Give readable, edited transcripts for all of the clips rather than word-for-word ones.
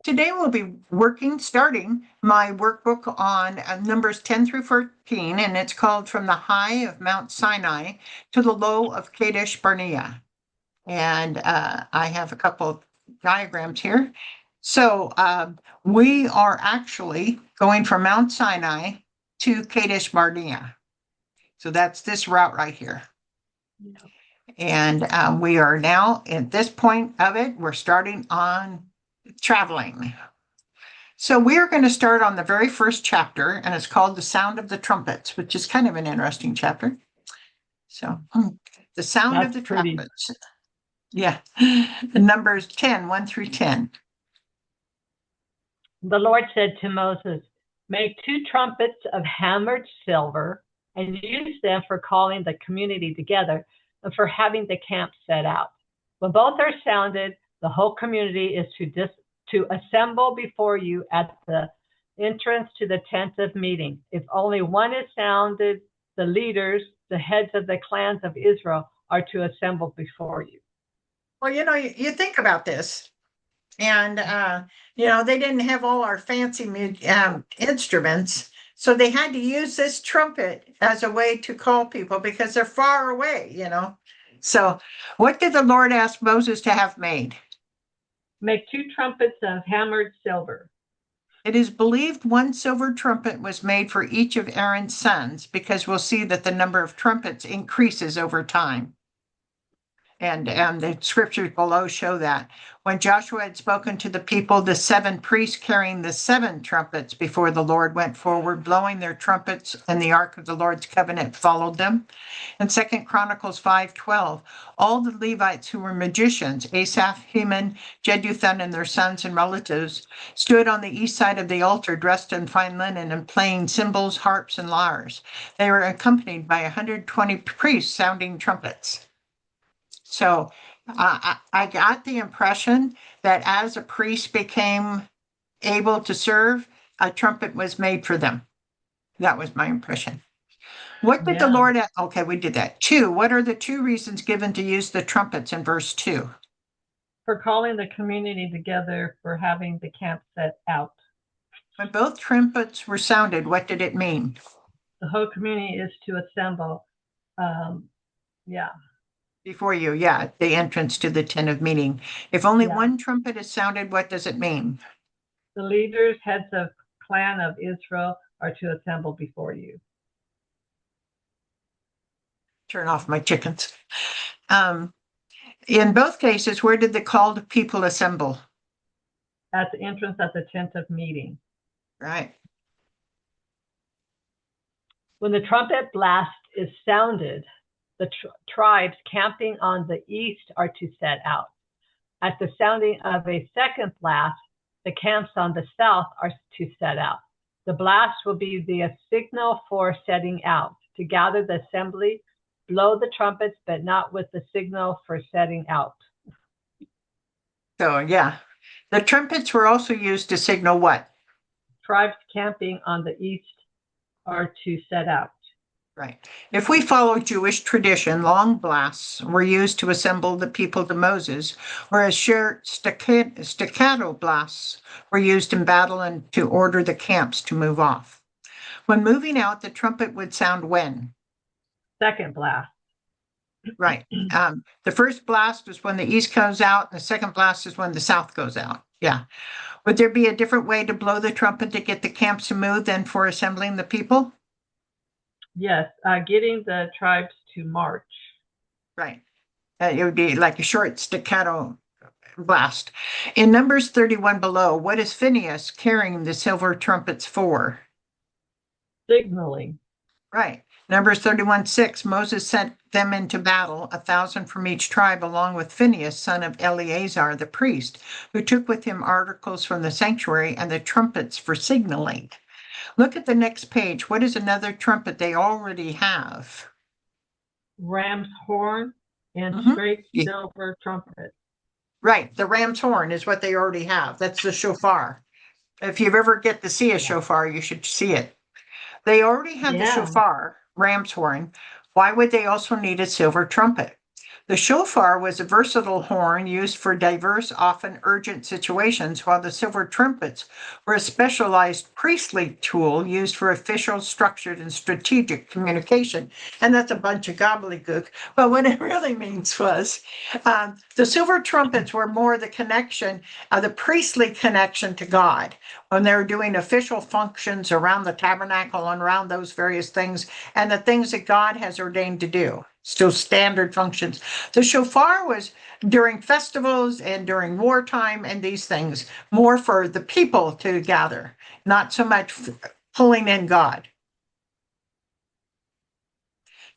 Today we'll be starting my workbook on numbers 10 through 14, and it's called From the High of Mount Sinai to the Low of Kadesh Barnea. And I have a couple of diagrams here. So we are actually going from Mount Sinai to Kadesh Barnea. So that's this route right here. And we are now at this point of it, we're starting on traveling. So we are going to start on the very first chapter, and it's called The Sound of the Trumpets, which is kind of an interesting chapter. So the sound of the trumpets. Yeah. The numbers 10, 1 through 10. The Lord said to Moses, "Make 2 trumpets of hammered silver and use them for calling the community together and for having the camp set out. When both are sounded, the whole community is to assemble before you at the entrance to the tent of meeting. If only one is sounded, the leaders, the heads of the clans of Israel, are to assemble before you." Well, you think about this, and they didn't have all our fancy instruments, so they had to use this trumpet as a way to call people because they're far away. So what did the Lord ask Moses to have made? Make 2 trumpets of hammered silver. It is believed 1 silver trumpet was made for each of Aaron's sons, because we'll see that the number of trumpets increases over time. And the scriptures below show that. When Joshua had spoken to the people, the 7 priests carrying the 7 trumpets before the Lord went forward, blowing their trumpets, and the ark of the Lord's covenant followed them. In 2 Chronicles 5:12, all the Levites who were magicians, Asaph, Heman, Jeduthun, and their sons and relatives, stood on the east side of the altar dressed in fine linen and playing cymbals, harps, and lyres. They were accompanied by 120 priests sounding trumpets. So I got the impression that as a priest became able to serve, a trumpet was made for them. That was my impression. What did the Lord? Okay, we did that. 2, what are the 2 reasons given to use the trumpets in verse 2? For calling the community together, for having the camp set out. When both trumpets were sounded, what did it mean? The whole community is to assemble. Before you, the entrance to the tent of meeting. If only 1 trumpet is sounded, what does it mean? The leaders, heads of clan of Israel, are to assemble before you. Turn off my chickens. In both cases, where did the called people assemble? At the entrance at the tent of meeting. Right. When the trumpet blast is sounded, the tribes camping on the east are to set out. At the sounding of a second blast, the camps on the south are to set out. The blast will be the signal for setting out. To gather the assembly, blow the trumpets, but not with the signal for setting out. So, the trumpets were also used to signal what? Tribes camping on the east are to set out. Right. If we follow Jewish tradition, long blasts were used to assemble the people to Moses, whereas short staccato blasts were used in battle and to order the camps to move off. When moving out, the trumpet would sound when? Second blast. Right. The first blast is when the east goes out, and the second blast is when the south goes out. Yeah. Would there be a different way to blow the trumpet to get the camps to move than for assembling the people? Yes, getting the tribes to march. Right. It would be like a short staccato blast. In Numbers 31 below, what is Phinehas carrying the silver trumpets for? Signaling. Right. Numbers 31:6, Moses sent them into battle, 1,000 from each tribe, along with Phinehas, son of Eleazar, the priest, who took with him articles from the sanctuary and the trumpets for signaling. Look at the next page. What is another trumpet they already have? Ram's horn and straight silver trumpet. Right. The ram's horn is what they already have. That's the shofar. If you ever get to see a shofar, you should see it. They already have the shofar, ram's horn. Why would they also need a silver trumpet? The shofar was a versatile horn used for diverse, often urgent situations, while the silver trumpets were a specialized priestly tool used for official, structured, and strategic communication. And that's a bunch of gobbledygook. But what it really means was the silver trumpets were more the connection, the priestly connection to God when they were doing official functions around the tabernacle and around those various things and the things that God has ordained to do. Still standard functions. The shofar was during festivals and during wartime and these things, more for the people to gather, not so much pulling in God.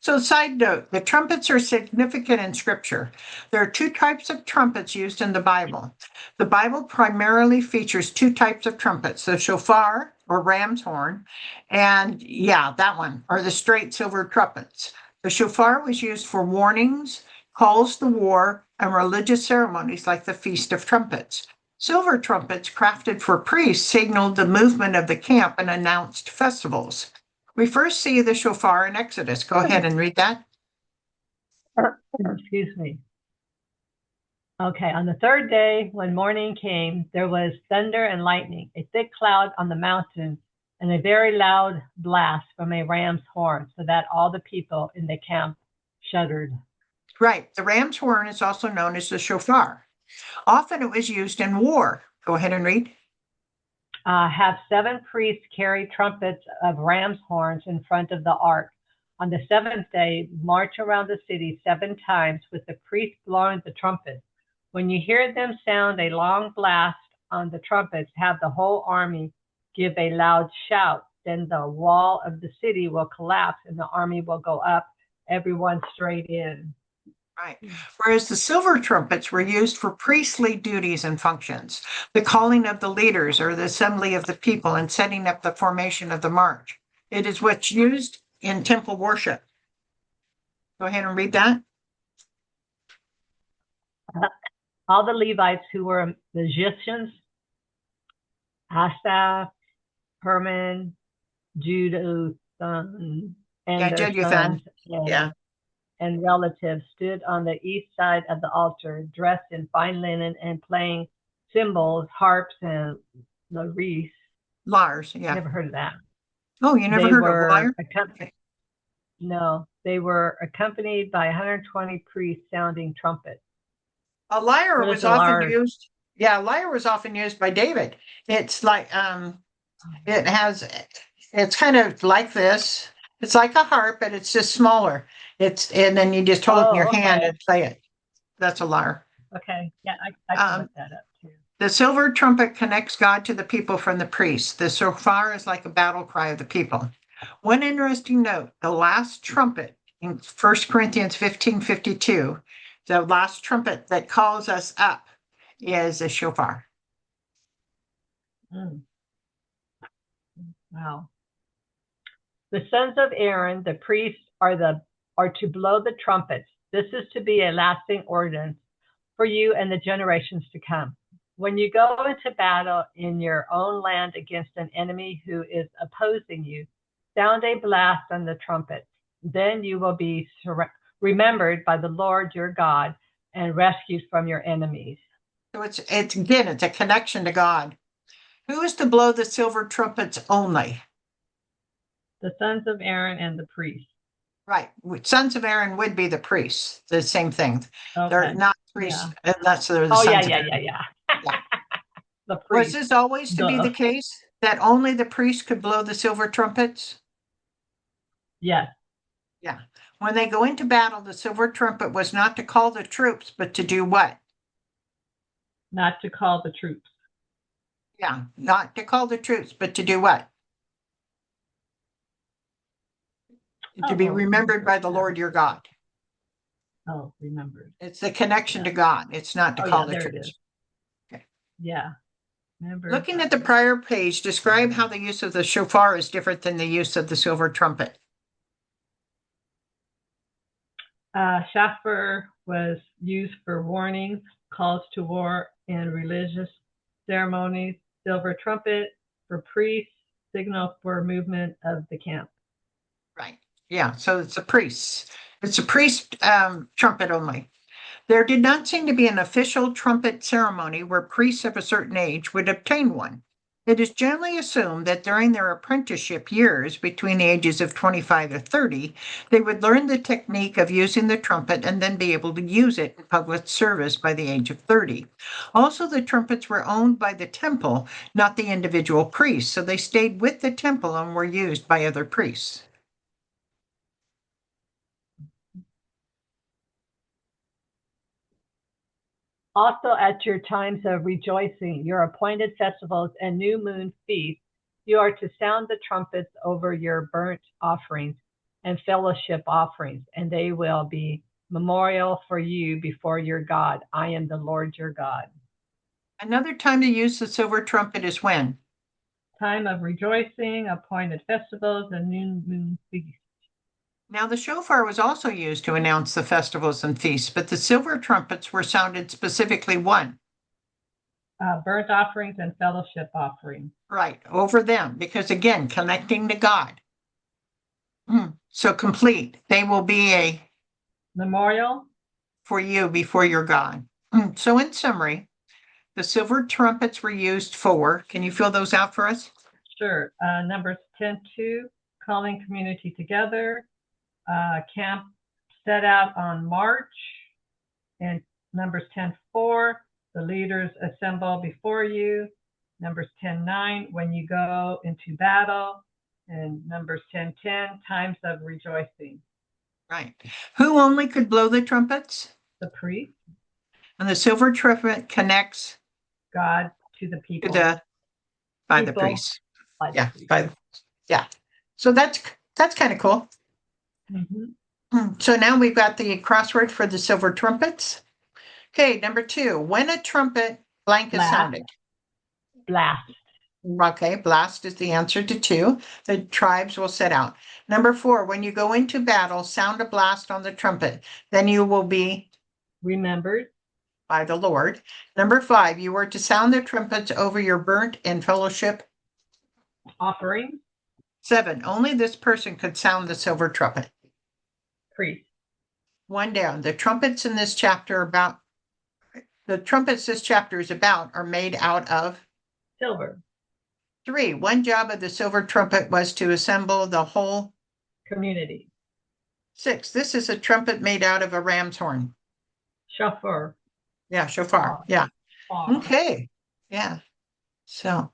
So, side note, the trumpets are significant in scripture. There are two types of trumpets used in the Bible. The Bible primarily features two types of trumpets, the shofar or ram's horn, and yeah, that one, or the straight silver trumpets. The shofar was used for warnings, calls to war, and religious ceremonies like the Feast of Trumpets. Silver trumpets, crafted for priests, signaled the movement of the camp and announced festivals. We first see the shofar in Exodus. Go ahead and read that. Excuse me. Okay, on the third day, when morning came, there was thunder and lightning, a thick cloud on the mountain, and a very loud blast from a ram's horn, so that all the people in the camp shuddered. Right. The ram's horn is also known as the shofar. Often it was used in war. Go ahead and read. Have 7 priests carry trumpets of ram's horns in front of the ark. On the 7th day, march around the city 7 times with the priests blowing the trumpets. When you hear them sound a long blast on the trumpets, have the whole army give a loud shout. Then the wall of the city will collapse and the army will go up, everyone straight in. Right. Whereas the silver trumpets were used for priestly duties and functions, the calling of the leaders or the assembly of the people and setting up the formation of the march. It is what's used in temple worship. Go ahead and read that. All the Levites who were musicians, Asaph, Herman, Judah, and their Jeduthun. sons Yeah. and relatives stood on the east side of the altar, dressed in fine linen and playing cymbals, harps, and lares. Lars. Yeah. Never heard of that. Oh, you never They heard of were lyre? no, they were accompanied by 120 priests sounding trumpets. A lyre What is was a often lyre? used. Yeah, a lyre was often used by David. It's like it has it's kind of like this. It's like a harp, but it's just smaller. It's and then you just hold it in your Oh, hand okay. and play it. That's a lyre. Okay. Yeah, I can Um, look that up too. the silver trumpet connects God to the people from the priests. The shofar is like a battle cry of the people. One interesting note, the last trumpet in 1 Corinthians 15:52, the last trumpet that calls us up is a shofar. Mm, wow. The sons of Aaron, the priests, are to blow the trumpets. This is to be a lasting ordinance for you and the generations to come. When you go into battle in your own land against an enemy who is opposing you, sound a blast on the trumpet. Then you will be remembered by the Lord your God and rescued from your enemies. So it's again, it's a connection to God. Who is to blow the silver trumpets only? The sons of Aaron and the priests. Right. Sons of Aaron would be the priests, the same thing. They're Okay. not Yeah. priests unless they're the Oh, yeah, sons of yeah, Aaron. yeah, yeah. Yeah. The Was priest. this always to be Duh. the case that only the priests could blow the silver trumpets? Yes. Yeah. When they go into battle, the silver trumpet was not to call the troops, but to do what? Not to call the troops. Yeah, not to call the troops, but to do what? To be remembered by the Lord your God. Oh, remembered. It's the connection Yeah. to God. It's not to Oh, call yeah, the there it is. troops. Okay. Yeah. Remembered. Looking at the prior page, describe how the use of the shofar is different than the use of the silver trumpet. Shofar was used for warnings, calls to war, and religious ceremonies. Silver trumpet for priests, signal for movement of the camp. Right. Yeah. So it's a priest. It's a priest trumpet only. There did not seem to be an official trumpet ceremony where priests of a certain age would obtain one. It is generally assumed that during their apprenticeship years, between the ages of 25 or 30, they would learn the technique of using the trumpet and then be able to use it in public service by the age of 30. Also, the trumpets were owned by the temple, not the individual priests, so they stayed with the temple and were used by other priests. Also, at your times of rejoicing, your appointed festivals, and new moon feasts, you are to sound the trumpets over your burnt offerings and fellowship offerings, and they will be memorial for you before your God. I am the Lord your God. Another time to use the silver trumpet is when? Time of rejoicing, appointed festivals, and new moon feasts. Now, the shofar was also used to announce the festivals and feasts, but the silver trumpets were sounded specifically when? Burnt offerings and fellowship offerings. Right, over them, because again, connecting to God. So complete. They will be a Memorial. for you before your God. So, in summary, the silver trumpets were used for, can you fill those out for us? Sure. Numbers 10:2, calling community together. Camp set out on march. And Numbers 10:4, the leaders assemble before you. Numbers 10:9, when you go into battle. And Numbers 10:10, times of rejoicing. Right. Who only could blow the trumpets? The priest. And the silver trumpet connects God to the to people. by the priests. By the Yeah, priest. yeah. So that's kind of cool. So now we've got the crossword for the silver trumpets. Okay, number 2, when a trumpet blank is Blast. sounded. Blast. Okay, blast is the answer to 2. The tribes will set out. Number 4, when you go into battle, sound a blast on the trumpet. Then you will be Remembered. by the Lord. Number 5, you are to sound the trumpets over your burnt and fellowship Offering. 7, only this person could sound the silver trumpet. Priest. 1 down. The trumpets in this chapter about the trumpets this chapter is about are made out of Silver. 3, one job of the silver trumpet was to assemble the whole community. 6, this is a trumpet made out of a ram's horn. Shofar. Yeah, shofar. Yeah. Okay. Yeah. So